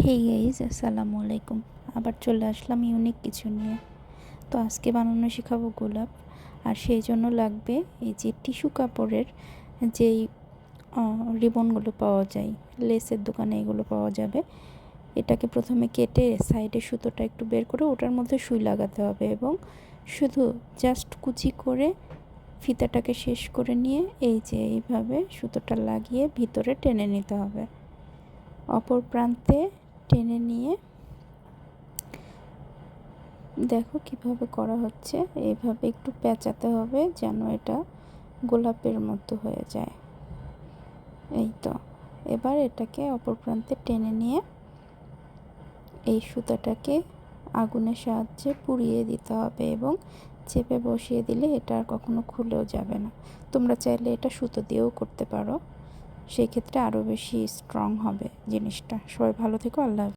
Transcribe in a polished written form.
Hey guys, আসসালামু আলাইকুম। আবার চলে আসলাম ইউনিক কিছু নিয়ে। তো আজকে বানানো শেখাবো গোলাপ। আর সেই জন্য লাগবে এই যে টিস্যু কাপড়ের যেই রিবনগুলো পাওয়া যায়, লেসের দোকানে এগুলো পাওয়া যাবে। এটাকে প্রথমে কেটে সাইডে সুতোটা একটু বের করে ওটার মধ্যে সুই লাগাতে হবে এবং শুধু জাস্ট কুচি করে ফিতাটাকে শেষ করে নিয়ে এই যে এইভাবে সুতোটা লাগিয়ে ভিতরে টেনে নিতে হবে। অপর প্রান্তে টেনে নিয়ে দেখো কিভাবে করা হচ্ছে। এইভাবে একটু পেঁচাতে হবে যেন এটা গোলাপের মতো হয়ে যায়। এই তো, এবার এটাকে অপর প্রান্তে টেনে নিয়ে এই সুতাটাকে আগুনের সাহায্যে পুড়িয়ে দিতে হবে এবং চেপে বসিয়ে দিলে এটা আর কখনো খুলেও যাবে না। তোমরা চাইলে এটা সুতো দিয়েও করতে পারো, সেই ক্ষেত্রে আরও বেশি স্ট্রং হবে জিনিসটা। সবাই ভালো থেকো, আল্লাহ হাফেজ।